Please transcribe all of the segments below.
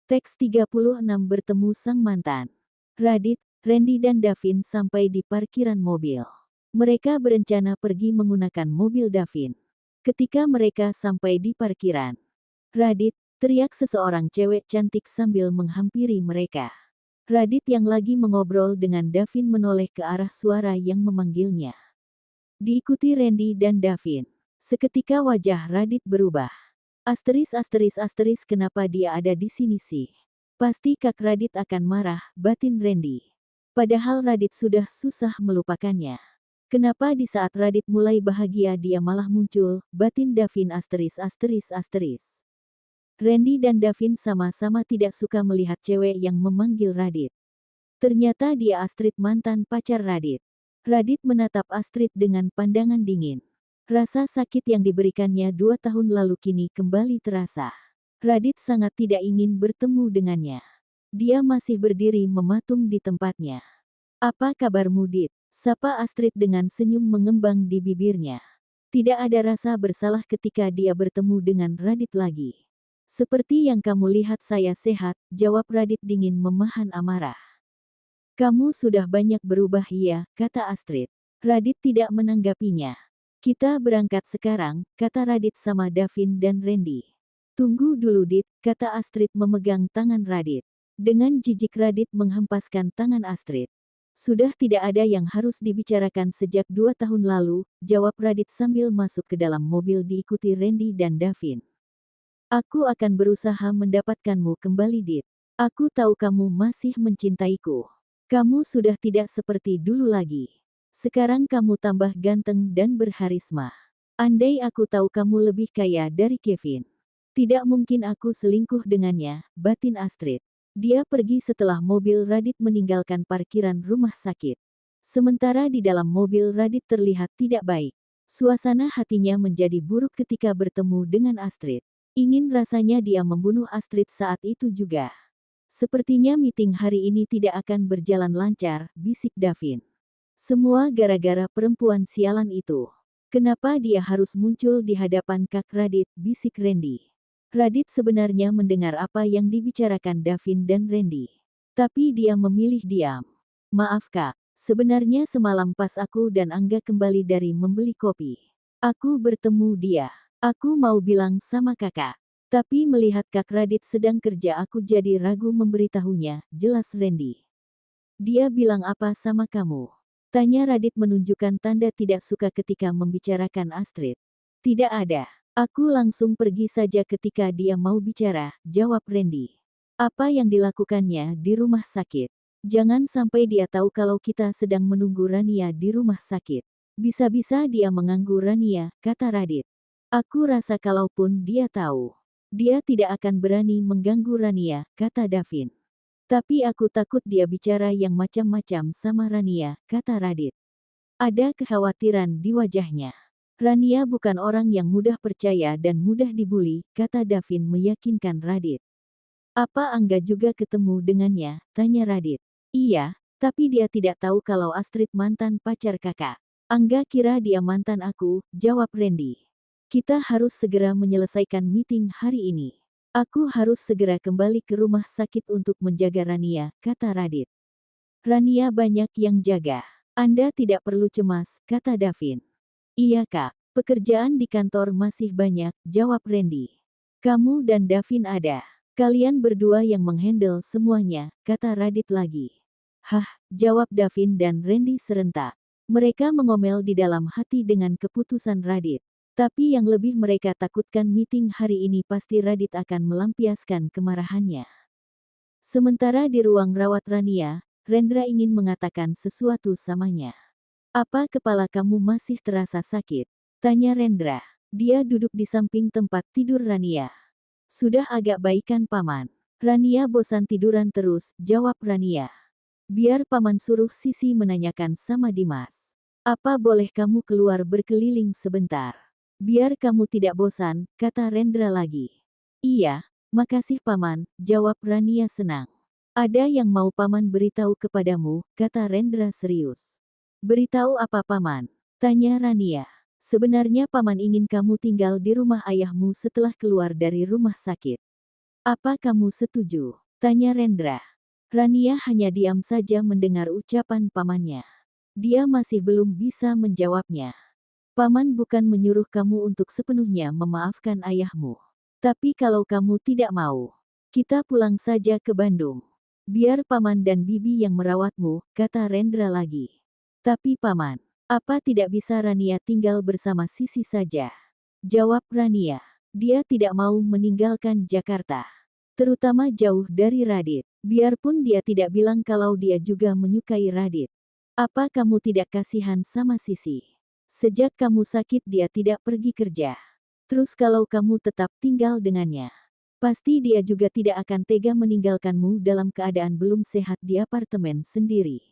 Teks 36 bertemu sang mantan. Radit, Randy dan Davin sampai di parkiran mobil. Mereka berencana pergi menggunakan mobil Davin. Ketika mereka sampai di parkiran, Radit, teriak seseorang cewek cantik sambil menghampiri mereka. Radit yang lagi mengobrol dengan Davin menoleh ke arah suara yang memanggilnya. Diikuti Randy dan Davin. Seketika wajah Radit berubah. Kenapa dia ada di sini sih? Pasti Kak Radit akan marah, batin Randy. Padahal Radit sudah susah melupakannya. Kenapa di saat Radit mulai bahagia dia malah muncul, batin Davin Randy dan Davin sama-sama tidak suka melihat cewek yang memanggil Radit. Ternyata dia Astrid, mantan pacar Radit. Radit menatap Astrid dengan pandangan dingin. Rasa sakit yang diberikannya 2 tahun lalu kini kembali terasa. Radit sangat tidak ingin bertemu dengannya. Dia masih berdiri mematung di tempatnya. Apa kabarmu, Dit? Sapa Astrid dengan senyum mengembang di bibirnya. Tidak ada rasa bersalah ketika dia bertemu dengan Radit lagi. Seperti yang kamu lihat saya sehat, jawab Radit dingin memahan amarah. Kamu sudah banyak berubah ya, kata Astrid. Radit tidak menanggapinya. Kita berangkat sekarang, kata Radit sama Davin dan Randy. Tunggu dulu Dit, kata Astrid memegang tangan Radit. Dengan jijik Radit menghempaskan tangan Astrid. Sudah tidak ada yang harus dibicarakan sejak 2 tahun lalu, jawab Radit sambil masuk ke dalam mobil diikuti Randy dan Davin. Aku akan berusaha mendapatkanmu kembali Dit. Aku tahu kamu masih mencintaiku. Kamu sudah tidak seperti dulu lagi. Sekarang kamu tambah ganteng dan berharisma. Andai aku tahu kamu lebih kaya dari Kevin. Tidak mungkin aku selingkuh dengannya, batin Astrid. Dia pergi setelah mobil Radit meninggalkan parkiran rumah sakit. Sementara di dalam mobil Radit terlihat tidak baik. Suasana hatinya menjadi buruk ketika bertemu dengan Astrid. Ingin rasanya dia membunuh Astrid saat itu juga. Sepertinya meeting hari ini tidak akan berjalan lancar, bisik Davin. Semua gara-gara perempuan sialan itu. Kenapa dia harus muncul di hadapan Kak Radit, bisik Randy. Radit sebenarnya mendengar apa yang dibicarakan Davin dan Randy. Tapi dia memilih diam. Maaf Kak, sebenarnya semalam pas aku dan Angga kembali dari membeli kopi. Aku bertemu dia. Aku mau bilang sama kakak. Tapi melihat Kak Radit sedang kerja aku jadi ragu memberitahunya, jelas Randy. Dia bilang apa sama kamu? Tanya Radit menunjukkan tanda tidak suka ketika membicarakan Astrid. Tidak ada. Aku langsung pergi saja ketika dia mau bicara, jawab Randy. Apa yang dilakukannya di rumah sakit? Jangan sampai dia tahu kalau kita sedang menunggu Rania di rumah sakit. Bisa-bisa dia mengganggu Rania, kata Radit. Aku rasa kalaupun dia tahu, dia tidak akan berani mengganggu Rania, kata Davin. Tapi aku takut dia bicara yang macam-macam sama Rania, kata Radit. Ada kekhawatiran di wajahnya. Rania bukan orang yang mudah percaya dan mudah dibully, kata Davin meyakinkan Radit. Apa Angga juga ketemu dengannya, tanya Radit. Iya, tapi dia tidak tahu kalau Astrid mantan pacar kakak. Angga kira dia mantan aku, jawab Randy. Kita harus segera menyelesaikan meeting hari ini. Aku harus segera kembali ke rumah sakit untuk menjaga Rania, kata Radit. Rania banyak yang jaga. Anda tidak perlu cemas, kata Davin. Iya kak, pekerjaan di kantor masih banyak, jawab Randy. Kamu dan Davin ada. Kalian berdua yang menghandle semuanya, kata Radit lagi. Hah, jawab Davin dan Randy serentak. Mereka mengomel di dalam hati dengan keputusan Radit. Tapi yang lebih mereka takutkan meeting hari ini pasti Radit akan melampiaskan kemarahannya. Sementara di ruang rawat Rania, Rendra ingin mengatakan sesuatu samanya. Apa kepala kamu masih terasa sakit? Tanya Rendra. Dia duduk di samping tempat tidur Rania. Sudah agak baikan paman. Rania bosan tiduran terus, jawab Rania. Biar paman suruh Sisi menanyakan sama Dimas. Apa boleh kamu keluar berkeliling sebentar? Biar kamu tidak bosan, kata Rendra lagi. Iya, makasih paman, jawab Rania senang. Ada yang mau paman beritahu kepadamu, kata Rendra serius. Beritahu apa paman? Tanya Rania. Sebenarnya paman ingin kamu tinggal di rumah ayahmu setelah keluar dari rumah sakit. Apa kamu setuju? Tanya Rendra. Rania hanya diam saja mendengar ucapan pamannya. Dia masih belum bisa menjawabnya. Paman bukan menyuruh kamu untuk sepenuhnya memaafkan ayahmu. Tapi kalau kamu tidak mau, kita pulang saja ke Bandung. Biar paman dan bibi yang merawatmu, kata Rendra lagi. Tapi paman, apa tidak bisa Rania tinggal bersama Sisi saja? Jawab Rania. Dia tidak mau meninggalkan Jakarta. Terutama jauh dari Radit. Biarpun dia tidak bilang kalau dia juga menyukai Radit. Apa kamu tidak kasihan sama Sisi? Sejak kamu sakit dia tidak pergi kerja. Terus kalau kamu tetap tinggal dengannya, pasti dia juga tidak akan tega meninggalkanmu dalam keadaan belum sehat di apartemen sendiri.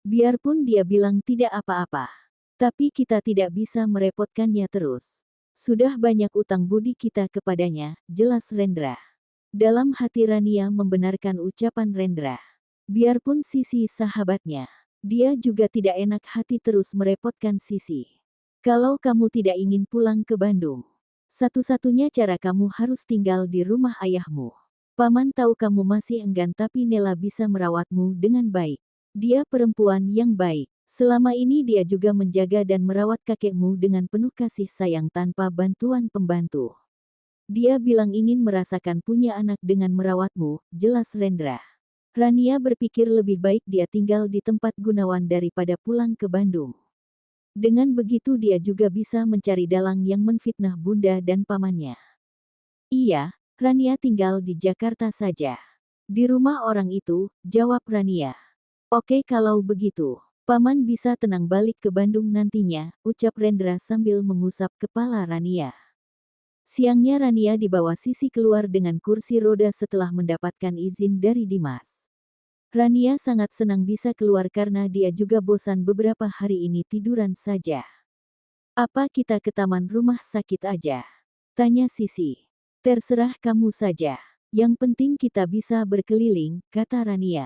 Biarpun dia bilang tidak apa-apa, tapi kita tidak bisa merepotkannya terus. Sudah banyak utang budi kita kepadanya, jelas Rendra. Dalam hati Rania membenarkan ucapan Rendra. Biarpun Sisi sahabatnya, dia juga tidak enak hati terus merepotkan Sisi. Kalau kamu tidak ingin pulang ke Bandung, satu-satunya cara kamu harus tinggal di rumah ayahmu. Paman tahu kamu masih enggan tapi Nela bisa merawatmu dengan baik. Dia perempuan yang baik. Selama ini dia juga menjaga dan merawat kakekmu dengan penuh kasih sayang tanpa bantuan pembantu. Dia bilang ingin merasakan punya anak dengan merawatmu, jelas Rendra. Rania berpikir lebih baik dia tinggal di tempat Gunawan daripada pulang ke Bandung. Dengan begitu dia juga bisa mencari dalang yang menfitnah bunda dan pamannya. Iya, Rania tinggal di Jakarta saja. Di rumah orang itu, jawab Rania. Oke kalau begitu, paman bisa tenang balik ke Bandung nantinya, ucap Rendra sambil mengusap kepala Rania. Siangnya Rania dibawa Sisi keluar dengan kursi roda setelah mendapatkan izin dari Dimas. Rania sangat senang bisa keluar karena dia juga bosan beberapa hari ini tiduran saja. Apa kita ke taman rumah sakit aja? Tanya Sisi. Terserah kamu saja. Yang penting kita bisa berkeliling, kata Rania.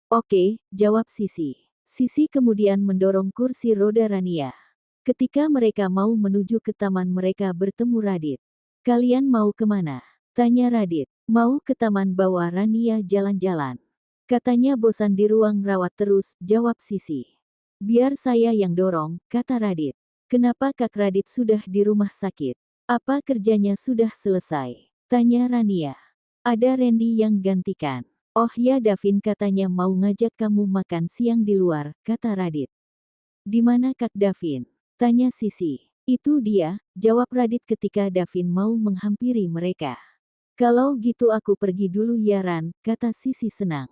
Oke, jawab Sisi. Sisi kemudian mendorong kursi roda Rania. Ketika mereka mau menuju ke taman mereka bertemu Radit. Kalian mau kemana? Tanya Radit. Mau ke taman bawa Rania jalan-jalan. Katanya bosan di ruang rawat terus, jawab Sisi. Biar saya yang dorong, kata Radit. Kenapa Kak Radit sudah di rumah sakit? Apa kerjanya sudah selesai? Tanya Rania. Ada Randy yang gantikan. Oh ya Davin katanya mau ngajak kamu makan siang di luar, kata Radit. Di mana Kak Davin? Tanya Sisi. Itu dia, jawab Radit ketika Davin mau menghampiri mereka. Kalau gitu aku pergi dulu ya Ran, kata Sisi senang.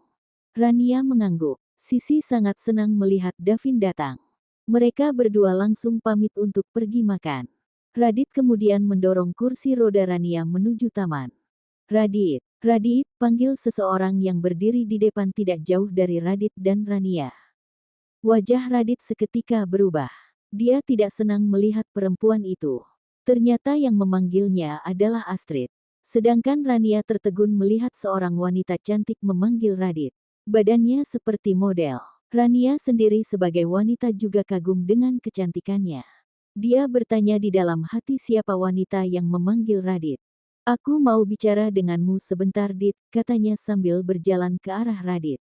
Rania mengangguk. Sisi sangat senang melihat Davin datang. Mereka berdua langsung pamit untuk pergi makan. Radit kemudian mendorong kursi roda Rania menuju taman. Radit, Radit, panggil seseorang yang berdiri di depan tidak jauh dari Radit dan Rania. Wajah Radit seketika berubah. Dia tidak senang melihat perempuan itu. Ternyata yang memanggilnya adalah Astrid. Sedangkan Rania tertegun melihat seorang wanita cantik memanggil Radit. Badannya seperti model. Rania sendiri sebagai wanita juga kagum dengan kecantikannya. Dia bertanya di dalam hati siapa wanita yang memanggil Radit. Aku mau bicara denganmu sebentar Dit, katanya sambil berjalan ke arah Radit.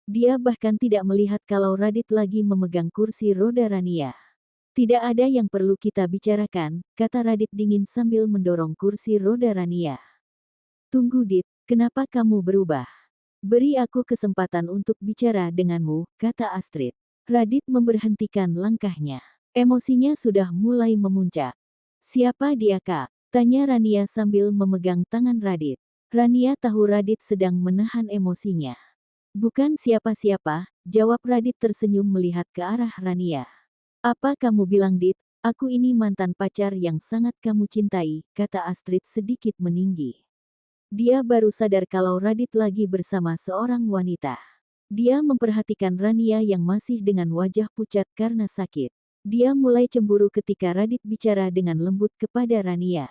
Dia bahkan tidak melihat kalau Radit lagi memegang kursi roda Rania. Tidak ada yang perlu kita bicarakan, kata Radit dingin sambil mendorong kursi roda Rania. Tunggu Dit, kenapa kamu berubah? Beri aku kesempatan untuk bicara denganmu, kata Astrid. Radit memberhentikan langkahnya. Emosinya sudah mulai memuncak. Siapa dia kak? Tanya Rania sambil memegang tangan Radit. Rania tahu Radit sedang menahan emosinya. Bukan siapa-siapa, jawab Radit tersenyum melihat ke arah Rania. Apa kamu bilang Dit? Aku ini mantan pacar yang sangat kamu cintai, kata Astrid sedikit meninggi. Dia baru sadar kalau Radit lagi bersama seorang wanita. Dia memperhatikan Rania yang masih dengan wajah pucat karena sakit. Dia mulai cemburu ketika Radit bicara dengan lembut kepada Rania.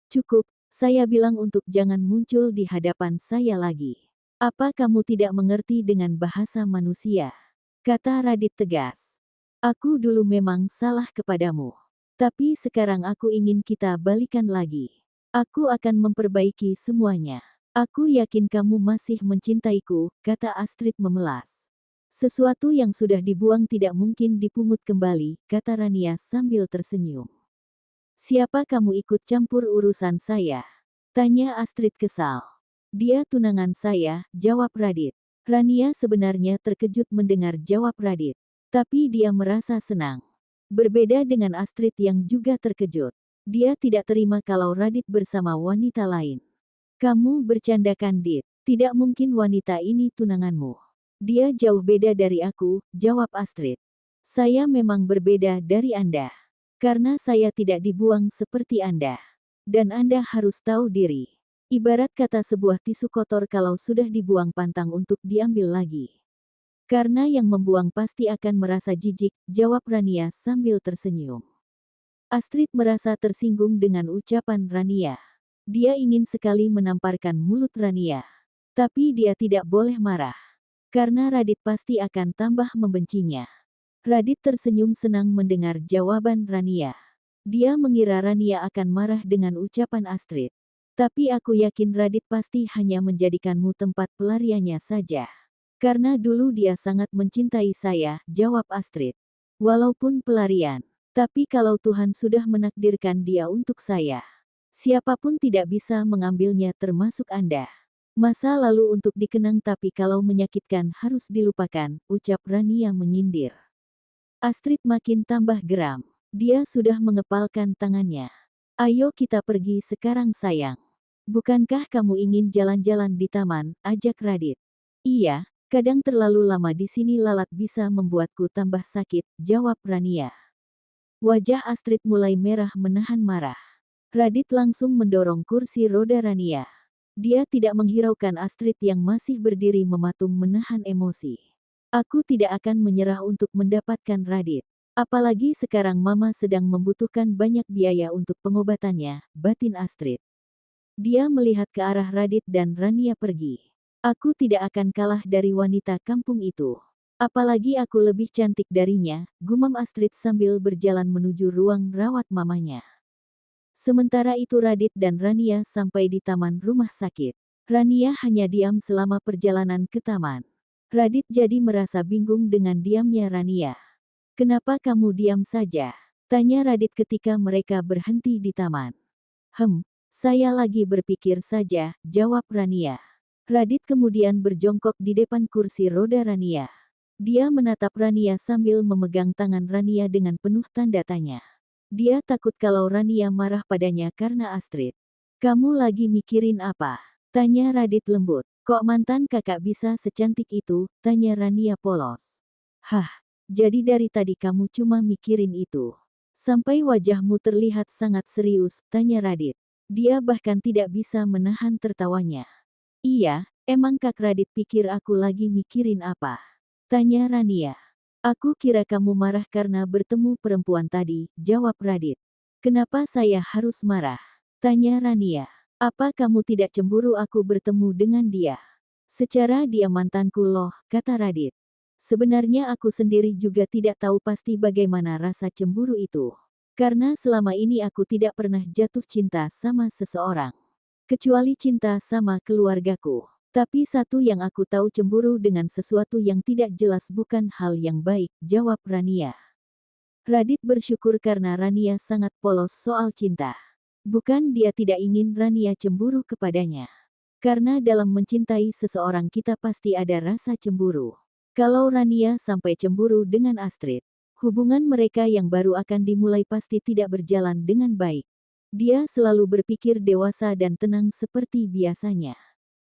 Cukup, saya bilang untuk jangan muncul di hadapan saya lagi. Apa kamu tidak mengerti dengan bahasa manusia? Kata Radit tegas. Aku dulu memang salah kepadamu. Tapi sekarang aku ingin kita balikan lagi. Aku akan memperbaiki semuanya. Aku yakin kamu masih mencintaiku, kata Astrid memelas. Sesuatu yang sudah dibuang tidak mungkin dipungut kembali, kata Rania sambil tersenyum. Siapa kamu ikut campur urusan saya? Tanya Astrid kesal. Dia tunangan saya, jawab Radit. Rania sebenarnya terkejut mendengar jawab Radit. Tapi dia merasa senang. Berbeda dengan Astrid yang juga terkejut. Dia tidak terima kalau Radit bersama wanita lain. Kamu bercandakan, Dit. Tidak mungkin wanita ini tunanganmu. Dia jauh beda dari aku, jawab Astrid. Saya memang berbeda dari Anda. Karena saya tidak dibuang seperti Anda. Dan Anda harus tahu diri. Ibarat kata sebuah tisu kotor kalau sudah dibuang pantang untuk diambil lagi. Karena yang membuang pasti akan merasa jijik, jawab Rania sambil tersenyum. Astrid merasa tersinggung dengan ucapan Rania. Dia ingin sekali menamparkan mulut Rania. Tapi dia tidak boleh marah. Karena Radit pasti akan tambah membencinya. Radit tersenyum senang mendengar jawaban Rania. Dia mengira Rania akan marah dengan ucapan Astrid. Tapi aku yakin Radit pasti hanya menjadikanmu tempat pelariannya saja. Karena dulu dia sangat mencintai saya, jawab Astrid. Walaupun pelarian. Tapi kalau Tuhan sudah menakdirkan dia untuk saya. Siapapun tidak bisa mengambilnya termasuk Anda. Masa lalu untuk dikenang tapi kalau menyakitkan harus dilupakan, ucap Rania menyindir. Astrid makin tambah geram. Dia sudah mengepalkan tangannya. Ayo kita pergi sekarang sayang. Bukankah kamu ingin jalan-jalan di taman, ajak Radit. Iya, kadang terlalu lama di sini lalat bisa membuatku tambah sakit, jawab Rania. Wajah Astrid mulai merah menahan marah. Radit langsung mendorong kursi roda Rania. Dia tidak menghiraukan Astrid yang masih berdiri mematung menahan emosi. Aku tidak akan menyerah untuk mendapatkan Radit. Apalagi sekarang Mama sedang membutuhkan banyak biaya untuk pengobatannya, batin Astrid. Dia melihat ke arah Radit dan Rania pergi. Aku tidak akan kalah dari wanita kampung itu. Apalagi aku lebih cantik darinya, gumam Astrid sambil berjalan menuju ruang rawat mamanya. Sementara itu Radit dan Rania sampai di taman rumah sakit. Rania hanya diam selama perjalanan ke taman. Radit jadi merasa bingung dengan diamnya Rania. Kenapa kamu diam saja? Tanya Radit ketika mereka berhenti di taman. Saya lagi berpikir saja, jawab Rania. Radit kemudian berjongkok di depan kursi roda Rania. Dia menatap Rania sambil memegang tangan Rania dengan penuh tanda tanya. Dia takut kalau Rania marah padanya karena Astrid. Kamu lagi mikirin apa? Tanya Radit lembut. Kok mantan kakak bisa secantik itu? Tanya Rania polos. Hah, jadi dari tadi kamu cuma mikirin itu. Sampai wajahmu terlihat sangat serius, tanya Radit. Dia bahkan tidak bisa menahan tertawanya. Iya, emang Kak Radit pikir aku lagi mikirin apa? Tanya Rania. Aku kira kamu marah karena bertemu perempuan tadi, jawab Radit. Kenapa saya harus marah? Tanya Rania. Apa kamu tidak cemburu aku bertemu dengan dia? Secara dia mantanku loh, kata Radit. Sebenarnya aku sendiri juga tidak tahu pasti bagaimana rasa cemburu itu. Karena selama ini aku tidak pernah jatuh cinta sama seseorang. Kecuali cinta sama keluargaku. Tapi satu yang aku tahu cemburu dengan sesuatu yang tidak jelas bukan hal yang baik, jawab Rania. Radit bersyukur karena Rania sangat polos soal cinta. Bukan dia tidak ingin Rania cemburu kepadanya. Karena dalam mencintai seseorang kita pasti ada rasa cemburu. Kalau Rania sampai cemburu dengan Astrid, hubungan mereka yang baru akan dimulai pasti tidak berjalan dengan baik. Dia selalu berpikir dewasa dan tenang seperti biasanya.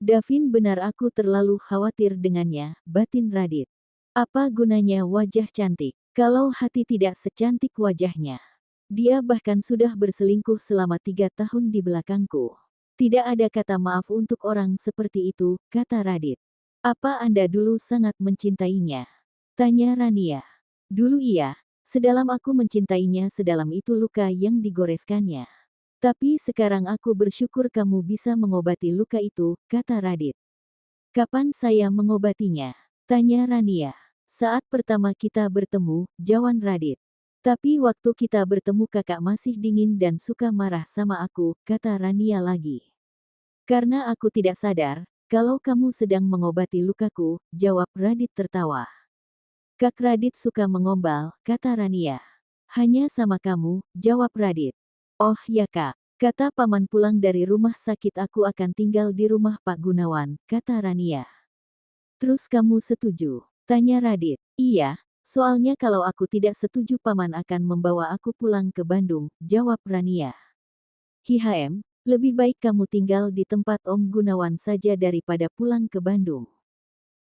Davin benar aku terlalu khawatir dengannya, batin Radit. Apa gunanya wajah cantik, kalau hati tidak secantik wajahnya. Dia bahkan sudah berselingkuh selama 3 tahun di belakangku. Tidak ada kata maaf untuk orang seperti itu, kata Radit. Apa Anda dulu sangat mencintainya? Tanya Rania. Dulu iya, sedalam aku mencintainya sedalam itu luka yang digoreskannya. Tapi sekarang aku bersyukur kamu bisa mengobati luka itu, kata Radit. Kapan saya mengobatinya? Tanya Rania. Saat pertama kita bertemu, jawab Radit. Tapi waktu kita bertemu kakak masih dingin dan suka marah sama aku, kata Rania lagi. Karena aku tidak sadar, kalau kamu sedang mengobati lukaku, jawab Radit tertawa. Kak Radit suka mengombal, kata Rania. Hanya sama kamu, jawab Radit. Oh ya kak, kata paman pulang dari rumah sakit aku akan tinggal di rumah Pak Gunawan, kata Rania. Terus kamu setuju? Tanya Radit. Iya, soalnya kalau aku tidak setuju paman akan membawa aku pulang ke Bandung, jawab Rania. Hihem, lebih baik kamu tinggal di tempat Om Gunawan saja daripada pulang ke Bandung.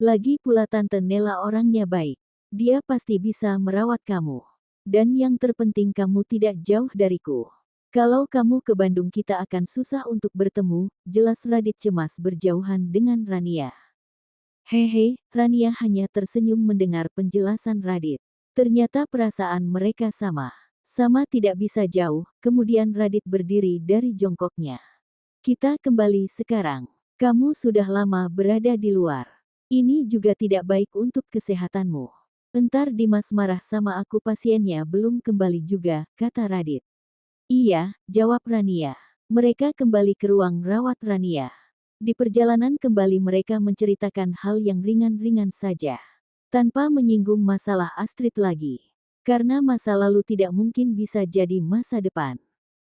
Lagi pula Tante Nela orangnya baik. Dia pasti bisa merawat kamu. Dan yang terpenting kamu tidak jauh dariku. Kalau kamu ke Bandung kita akan susah untuk bertemu, jelas Radit cemas berjauhan dengan Rania. Hehe, Rania hanya tersenyum mendengar penjelasan Radit. Ternyata perasaan mereka sama. Sama tidak bisa jauh, kemudian Radit berdiri dari jongkoknya. Kita kembali sekarang. Kamu sudah lama berada di luar. Ini juga tidak baik untuk kesehatanmu. Entar Dimas marah sama aku pasiennya belum kembali juga, kata Radit. Iya, jawab Rania. Mereka kembali ke ruang rawat Rania. Di perjalanan kembali mereka menceritakan hal yang ringan-ringan saja. Tanpa menyinggung masalah Astrid lagi. Karena masa lalu tidak mungkin bisa jadi masa depan.